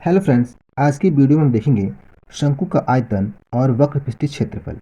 Hello friends, आज की video में हम देखेंगे शंकु का आयतन और वक्र पृष्ठीय क्षेत्रफल।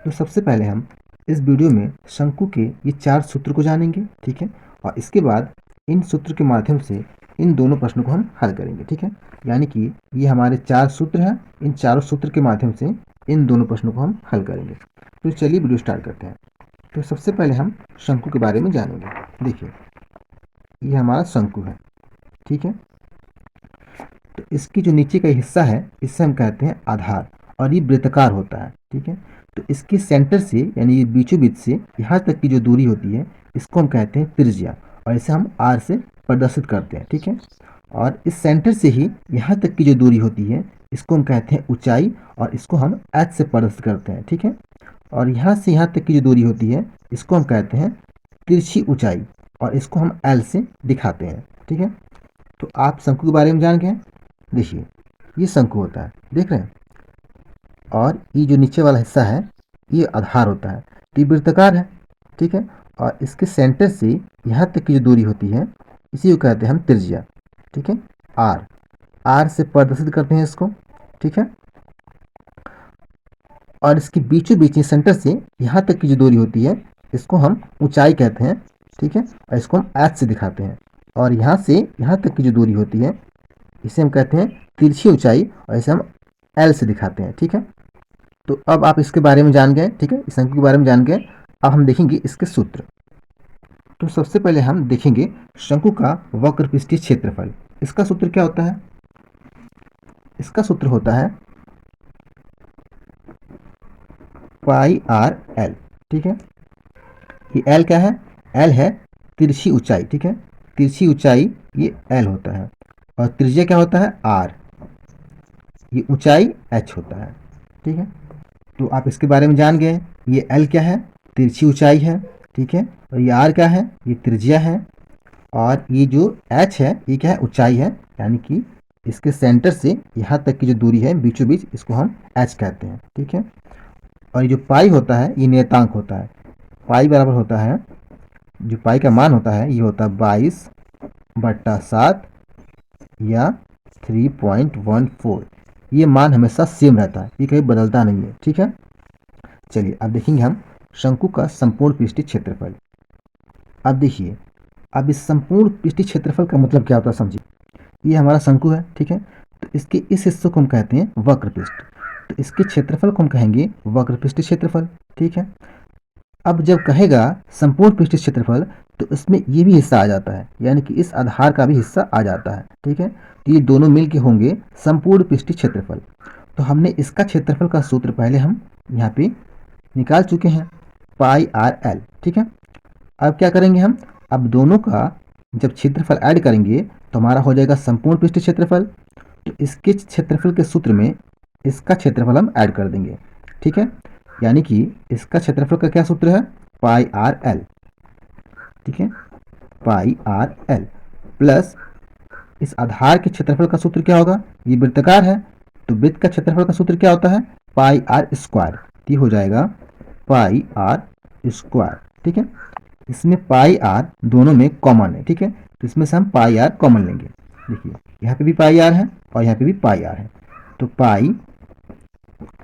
तो सबसे पहले हम इस वीडियो में शंकु के ये 4 सूत्र को जानेंगे, ठीक है। और इसके बाद इन सूत्र के माध्यम से इन दोनों प्रश्नों को हम हल करेंगे, ठीक है। यानी कि ये हमारे 4 सूत्र हैं, इन चारों सूत्र के माध्यम से इन दोनों प्रश्नों को हम हल करेंगे। तो चलिए वीडियो स्टार्ट करते हैं। तो सबसे पहले हम शंकु के बारे में जानेंगे। देखिए, ये हमारा शंकु है, ठीक है। तो इसकी जो नीचे का हिस्सा है इसे हम कहते हैं आधार, और ये वृत्ताकार होता है, ठीक है। तो इसके सेंटर से यानी ये बीचों बीच से यहाँ तक की जो दूरी होती है इसको हम कहते हैं त्रिज्या, और इसे हम आर से प्रदर्शित करते हैं, ठीक है। और इस सेंटर से ही यहाँ तक की जो दूरी होती है इसको हम कहते हैं ऊंचाई, और इसको हम एच से प्रदर्शित करते हैं, ठीक है। और यहाँ से यहाँ तक की जो दूरी होती है इसको हम कहते हैं तिरछी ऊंचाई, और इसको हम एल से दिखाते हैं, ठीक है। तो आप शंकु के बारे में जान गए। देखिए, ये शंकु होता है, देख रहे हैं। और ये जो नीचे वाला हिस्सा है ये आधार होता है, तो ये वृत्ताकार है, ठीक है। और इसके सेंटर से यहाँ तक की जो दूरी होती है इसी को कहते हैं हम त्रिज्या, ठीक है। आर आर से प्रदर्शित करते हैं इसको, ठीक है। और इसके बीचों बीच सेंटर से यहाँ तक की जो दूरी होती है इसको हम ऊंचाई कहते हैं, ठीक है। और इसको हम एच से दिखाते हैं। और यहाँ से यहाँ तक की जो दूरी होती है इसे हम कहते हैं तिरछी ऊंचाई, और इसे हम एल से दिखाते हैं, ठीक है। तो अब आप इसके बारे में जान गए, ठीक है, इस शंकु के बारे में जान गए। अब हम देखेंगे इसके सूत्र। तो सबसे पहले हम देखेंगे शंकु का वक्र पृष्ठीय क्षेत्रफल। इसका सूत्र क्या होता है? इसका सूत्र होता है पाई आर एल, ठीक है। ये एल क्या है? एल है तिरछी ऊंचाई, ठीक है। तिरछी ऊंचाई ये एल होता है, और त्रिज्या क्या होता है? आर। ये ऊंचाई एच होता है, ठीक है। तो आप इसके बारे में जान गए। ये एल क्या है? तिरछी ऊंचाई है, ठीक है। और ये आर क्या है? ये त्रिज्या है। और ये जो एच है ये क्या है? ऊंचाई है, यानी कि इसके सेंटर से यहाँ तक की जो दूरी है बीचों बीच इसको हम एच कहते हैं, ठीक है। और ये जो पाई होता है ये नियतांक होता है। पाई बराबर होता है, जो पाई का मान होता है ये होता है 22/7 या 3.14। ये मान हमेशा सेम रहता है, ये कहीं बदलता नहीं है, ठीक है। चलिए अब देखेंगे हम शंकु का संपूर्ण पृष्ठीय क्षेत्रफल। अब देखिए, अब इस संपूर्ण पृष्ठीय क्षेत्रफल का मतलब क्या होता है समझिए। ये हमारा शंकु है, ठीक है। तो इसके इस हिस्से को हम कहते हैं वक्र पृष्ठ, तो इसके क्षेत्रफल को हम कहेंगे वक्र पृष्ठीय क्षेत्रफल, ठीक है। अब जब कहेगा संपूर्ण पृष्ठीय क्षेत्रफल तो इसमें ये भी हिस्सा आ जाता है, यानी कि इस आधार का भी हिस्सा आ जाता है, ठीक है। तो ये दोनों मिलके होंगे संपूर्ण पृष्ठीय क्षेत्रफल। तो हमने इसका क्षेत्रफल का सूत्र पहले हम यहाँ पे निकाल चुके हैं, पाई आर एल, ठीक है। अब क्या करेंगे हम? अब दोनों का जब क्षेत्रफल ऐड करेंगे तो हमारा हो जाएगा संपूर्ण पृष्ठीय क्षेत्रफल। तो इसके क्षेत्रफल के सूत्र में इसका क्षेत्रफल हम ऐड कर देंगे, ठीक है। यानी कि इसका क्षेत्रफल का क्या सूत्र है? पाई आर एल, ठीक है। पाई आर एल प्लस इस आधार के क्षेत्रफल का सूत्र क्या होगा? ये वृत्ताकार है, तो वृत्त का क्षेत्रफल का सूत्र क्या होता है? पाई आर स्क्वायर। ये हो जाएगा पाई आर स्क्वायर, ठीक है। इसमें पाई आर दोनों में कॉमन है, ठीक है। तो इसमें से हम पाई आर कॉमन लेंगे। देखिए, यहाँ पे भी पाई आर है और यहाँ पे भी पाई आर है, तो पाई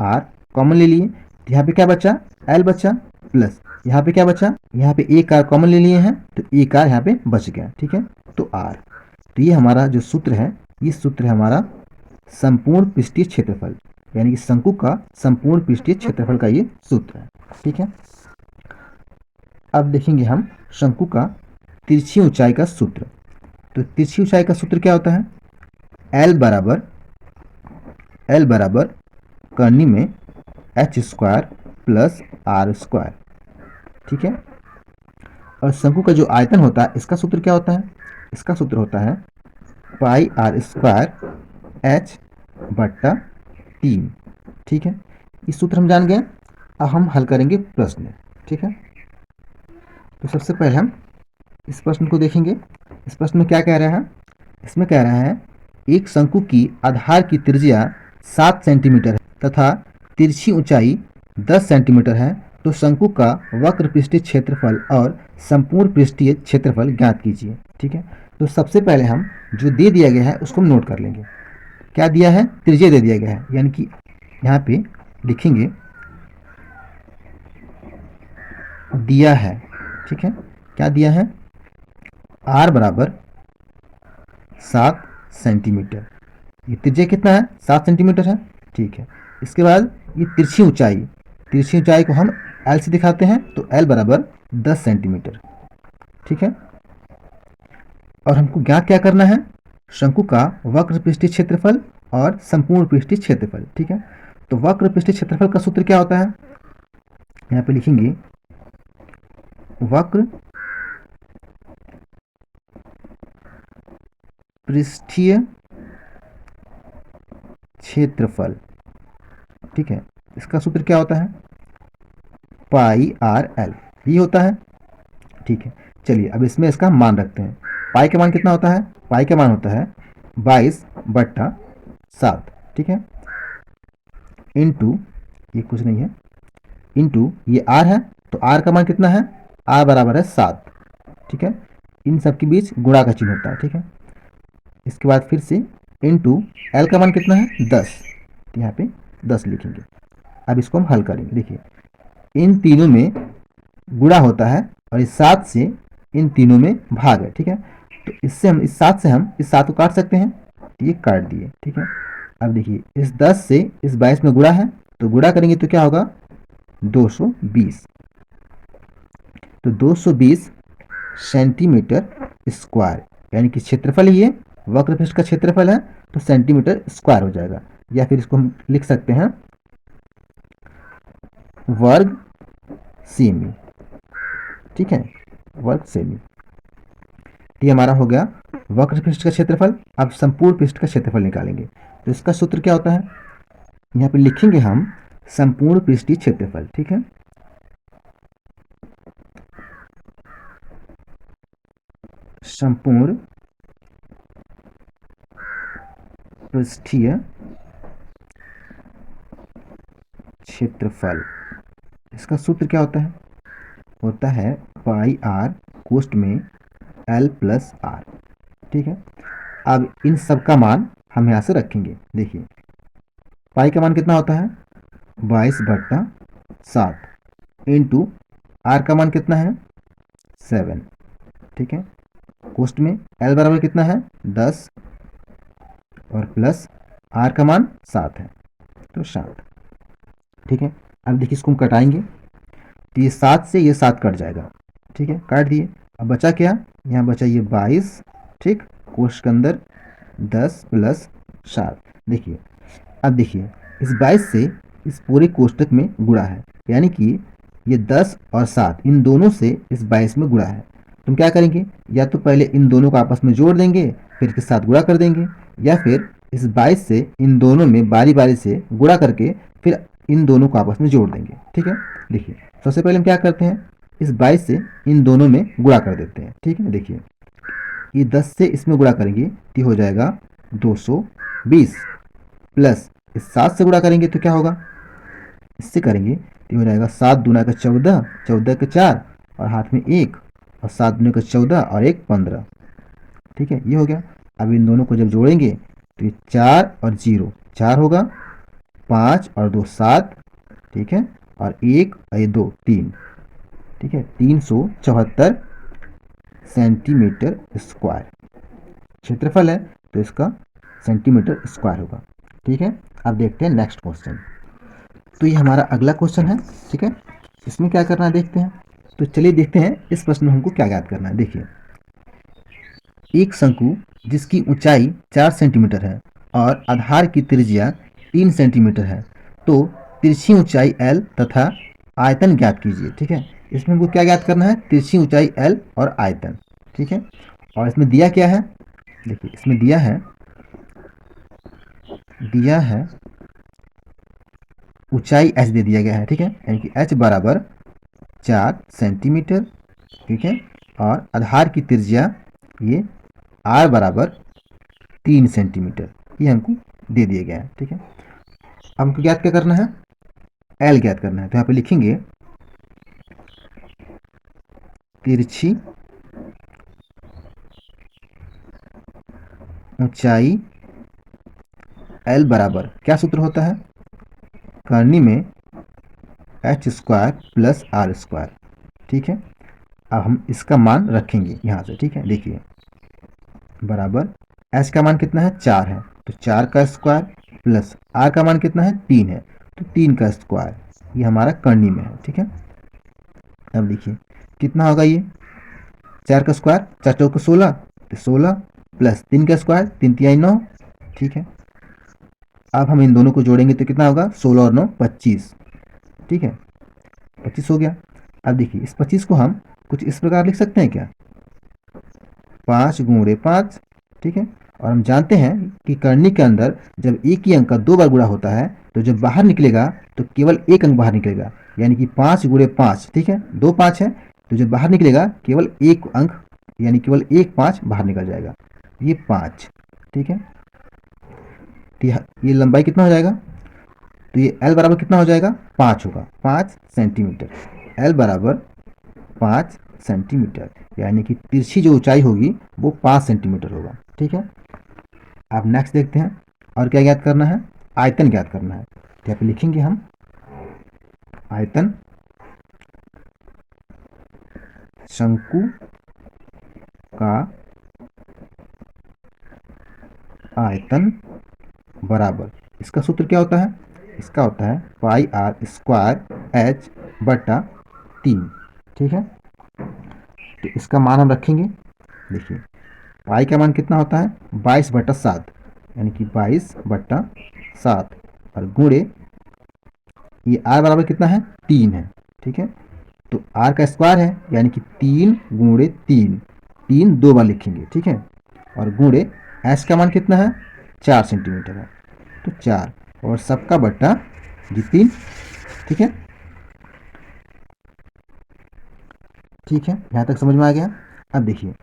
आर कॉमन ले लिए, तो यहाँ पे क्या बचा? एल बचा, प्लस यहाँ पे क्या बचा? यहाँ पे एक आर कॉमन ले लिए हैं तो एक आर यहाँ पे बच गया, ठीक है। तो आर, तो ये हमारा जो सूत्र है ये सूत्र है हमारा संपूर्ण पृष्ठीय क्षेत्रफल, यानी कि शंकु का संपूर्ण पृष्ठीय क्षेत्रफल का ये सूत्र है, ठीक है। अब देखेंगे हम शंकु का तिरछी ऊंचाई का सूत्र। तो तिरछी ऊंचाई का सूत्र क्या होता है? एल बराबर करनी में H square plus R square, ठीक है। और शंकु का जो आयतन होता है इसका सूत्र क्या होता है? इसका सूत्र होता है पाई आर स्क्वायर एच बट्टा 3, ठीक है। इस सूत्र हम जान गए। अब हम हल करेंगे प्रश्न, ठीक है। तो सबसे पहले हम इस प्रश्न को देखेंगे। इस प्रश्न में क्या कह रहा है? इसमें कह रहा है एक शंकु की आधार की त्रिज्या 7 सेंटीमीटर है तथा तिरछी ऊंचाई 10 सेंटीमीटर है, तो शंकु का वक्र पृष्ठीय क्षेत्रफल और संपूर्ण पृष्ठीय क्षेत्रफल ज्ञात कीजिए, ठीक है। तो सबसे पहले हम जो दे दिया गया है उसको हम नोट कर लेंगे। क्या दिया है, त्रिज्या दे दिया गया है, यानी कि यहाँ पे लिखेंगे दिया है, ठीक है, क्या दिया है, r बराबर 7 सेंटीमीटर। ये त्रिज्या कितना है, 7 सेंटीमीटर है, ठीक है। इसके बाद ये तिरछी ऊंचाई को हम l से दिखाते हैं, तो l बराबर 10 सेंटीमीटर, ठीक है। और हमको ज्ञात क्या करना है, शंकु का वक्र पृष्ठीय क्षेत्रफल और संपूर्ण पृष्ठीय क्षेत्रफल, ठीक है। तो वक्र पृष्ठीय क्षेत्रफल का सूत्र क्या होता है, यहाँ पे लिखेंगे वक्र पृष्ठीय क्षेत्रफल, ठीक है। इसका सूत्र क्या होता है, पाई आर एल, ये होता है, ठीक है। चलिए अब इसमें इसका मान रखते हैं। पाई का मान कितना होता है, पाई का मान होता है 22/7, ठीक है, इंटू, ये कुछ नहीं है, इंटू ये आर है, तो आर का मान कितना है, आर बराबर है 7, ठीक है। इन सब के बीच गुणा का चिन्ह होता है, ठीक है। इसके बाद फिर से इंटू एल का मान कितना है 10, तो यहाँ पे 10 लिखेंगे। अब इसको हम हल करेंगे, देखिए इन तीनों में गुणा होता है और इस 7 से इन तीनों में भाग है, ठीक है। तो इससे हम इस 7 से हम इस 7 को काट सकते हैं, तो ये काट दिए, ठीक है। अब देखिए इस 10 से इस 22 में गुणा है, तो गुणा करेंगे तो क्या होगा, 220, तो 220 सेंटीमीटर स्क्वायर, यानी कि क्षेत्रफल ही ये वक्र पृष्ठ का क्षेत्रफल है, तो सेंटीमीटर स्क्वायर हो जाएगा। या फिर इसको हम लिख सकते हैं वर्ग सेमी, ठीक है, वर्ग सेमी। ये हमारा हो गया वक्र पृष्ठ का क्षेत्रफल। अब संपूर्ण पृष्ठ का क्षेत्रफल निकालेंगे, तो इसका सूत्र क्या होता है, यहाँ पे लिखेंगे हम संपूर्ण पृष्ठीय क्षेत्रफल, ठीक है। संपूर्ण पृष्ठीय क्षेत्रफल, इसका सूत्र क्या होता है पाई आर कोष्ठ में एल प्लस आर, ठीक है। अब इन सब का मान हम यहाँ से रखेंगे, देखिए पाई का मान कितना होता है 22/7 इंटू आर का मान कितना है 7, ठीक है। कोष्ठ में एल बराबर कितना है 10 और प्लस आर का मान 7 है, तो 7, ठीक है। अब देखिए इसको हम कटाएंगे, तो ये 7 से ये 7 कट जाएगा, ठीक है, काट दिए। अब बचा क्या, यहाँ बचा ये 22, ठीक, कोष्ठ के अंदर 10 प्लस 7, देखिए। अब देखिए इस 22 से इस पूरे कोष्ठक में गुणा है, यानी कि ये 10 और 7 इन दोनों से इस 22 में गुणा है। तुम क्या करेंगे, या तो पहले इन दोनों को आपस में जोड़ देंगे, फिर इसके साथ गुणा कर देंगे, या फिर इस 22 से इन दोनों में बारी बारी से गुणा करके फिर इन दोनों को आपस में जोड़ देंगे, ठीक है। देखिए सबसे पहले हम क्या करते हैं, इस 22 से इन दोनों में गुणा कर देते हैं, ठीक है। देखिए ये 10 से इसमें गुणा करेंगे तो हो जाएगा 220, प्लस इस 7 से गुणा करेंगे तो क्या होगा, इससे करेंगे तो हो जाएगा 7 दूना का 14, 14 का 4 और हाथ में 1, और 7 दूना का 14 और 1 15, ठीक है, ये हो गया। अब इन दोनों को जब जोड़ेंगे तो ये 4 और 0 4 होगा, 5 और 2 7, ठीक है, और 1 और ये 2 3, ठीक है, 374 सेंटीमीटर स्क्वायर क्षेत्रफल है, तो इसका सेंटीमीटर स्क्वायर होगा, ठीक है। अब देखते हैं नेक्स्ट क्वेश्चन। तो ये हमारा अगला क्वेश्चन है, ठीक है, इसमें क्या करना है देखते हैं। तो चलिए देखते हैं इस प्रश्न में हमको क्या याद करना है। देखिए एक शंकु जिसकी ऊंचाई 4 सेंटीमीटर है और आधार की त्रिज्या 3 सेंटीमीटर है, तो तिरछी ऊंचाई L तथा आयतन ज्ञात कीजिए, ठीक है। इसमें हमको क्या ज्ञात करना है, तिरछी ऊंचाई L और आयतन, ठीक है। और इसमें दिया क्या है, देखिए इसमें दिया है ऊंचाई h दे दिया गया है, ठीक है, यानी कि h बराबर 4 सेंटीमीटर, ठीक है, और आधार की त्रिज्या ये r बराबर 3 सेंटीमीटर, ये हमको दे दिया गया है, ठीक है। अब हमको ज्ञात क्या करना है, L ज्ञात करना है, तो यहाँ पे लिखेंगे तिरछी ऊंचाई एल बराबर क्या सूत्र होता है, करनी में H square plus R square. ठीक है, अब हम इसका मान रखेंगे यहाँ से। ठीक है, देखिए बराबर एच का मान कितना है, 4 है, तो 4 का स्क्वायर प्लस आर का मान कितना है, 3 है, तो 3 का स्क्वायर, ये हमारा करनी में है। ठीक है, अब देखिए कितना होगा ये, 4 का स्क्वायर 4 चौके 16, तो 16 प्लस 3 का स्क्वायर 3 तिहाई 9। ठीक है, अब हम इन दोनों को जोड़ेंगे तो कितना होगा, 16 और 9 25। ठीक है, 25 हो गया। अब देखिए इस 25 को हम कुछ इस प्रकार लिख सकते हैं क्या, 5 गुणे 5। ठीक है, और हम जानते हैं कि करनी के अंदर जब एक ही अंक का 2 बार गुणा होता है तो जब बाहर निकलेगा तो केवल एक अंक बाहर निकलेगा, यानी कि 5 गुणे 5। ठीक है, 2 5 है, तो जब बाहर निकलेगा केवल एक अंक, यानी केवल एक 5 बाहर निकल जाएगा, ये 5। ठीक है, तो ये लंबाई कितना हो जाएगा, तो ये L बराबर कितना हो जाएगा, 5 होगा, 5 सेंटीमीटर। L बराबर 5 सेंटीमीटर, यानी कि तिरछी जो ऊंचाई होगी वो 5 सेंटीमीटर होगा। ठीक है, अब नेक्स्ट देखते हैं और क्या ज्ञात करना है, आयतन ज्ञात करना है। तो यहाँ पे लिखेंगे हम आयतन शंकु का आयतन बराबर, इसका सूत्र क्या होता है, इसका होता है पाई आर स्क्वायर एच बटा 3। ठीक है, तो इसका मान हम रखेंगे। देखिए पाई का मान कितना होता है, 22 बटा 7, यानी कि 22 बटा 7, और गुणे ये आर बराबर कितना है, 3 है। ठीक है, तो आर का स्क्वायर है, यानी कि 3 गुणे 3, 3 2 बार लिखेंगे। ठीक है, और गुणे एच का मान कितना है, 4 सेंटीमीटर है, तो 4 और सबका बट्टा जी 3। ठीक है, ठीक है, यहाँ तक समझ में आ गया। अब देखिए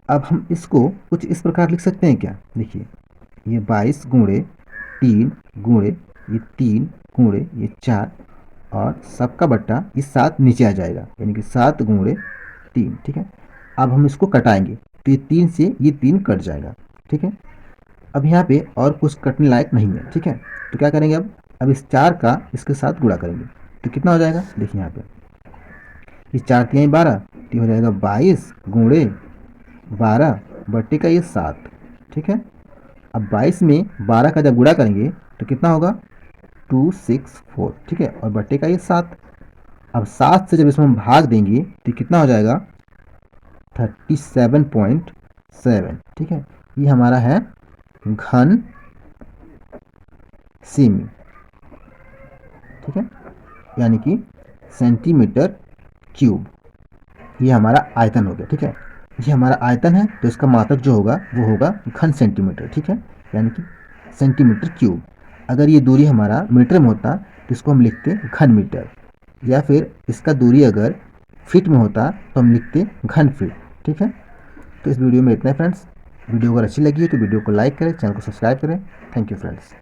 अब हम इसको कुछ इस प्रकार लिख सकते हैं क्या, देखिए ये 22 गुणे 3 गुणे ये 3 गुणे ये 4 और सबका बट्टा ये 7 नीचे आ जाएगा, यानी कि 7 गुणे 3। ठीक है, अब हम इसको कटाएंगे तो ये 3 से ये 3 कट जाएगा। ठीक है, अब यहाँ पे और कुछ कटने लायक नहीं है। ठीक है, तो क्या करेंगे, अब इस 4 का इसके साथ गुणा करेंगे तो कितना हो जाएगा, देखिए यहाँ पे ये 4 तिहाई 12, तो हो जाएगा 22 गुणे 12 बट्टे का ये 7। ठीक है, अब 22 में 12 का जब गुणा करेंगे तो कितना होगा, 264। ठीक है, और बट्टे का ये 7। अब 7 से जब इसमें हम भाग देंगे तो कितना हो जाएगा, 37.7। ठीक है, ये हमारा है घन सेमी। ठीक है, यानी कि सेंटीमीटर क्यूब, ये हमारा आयतन हो गया। ठीक है, ये हमारा आयतन है, तो इसका मात्रक जो होगा वो होगा घन सेंटीमीटर। ठीक है, यानी कि सेंटीमीटर क्यूब। अगर ये दूरी हमारा मीटर में होता तो इसको हम लिखते घन मीटर, या फिर इसका दूरी अगर फीट में होता तो हम लिखते घन फीट। ठीक है, तो इस वीडियो में इतना है फ्रेंड्स। वीडियो अगर अच्छी लगी है तो वीडियो को लाइक करें, चैनल को सब्सक्राइब करें। Thank you friends.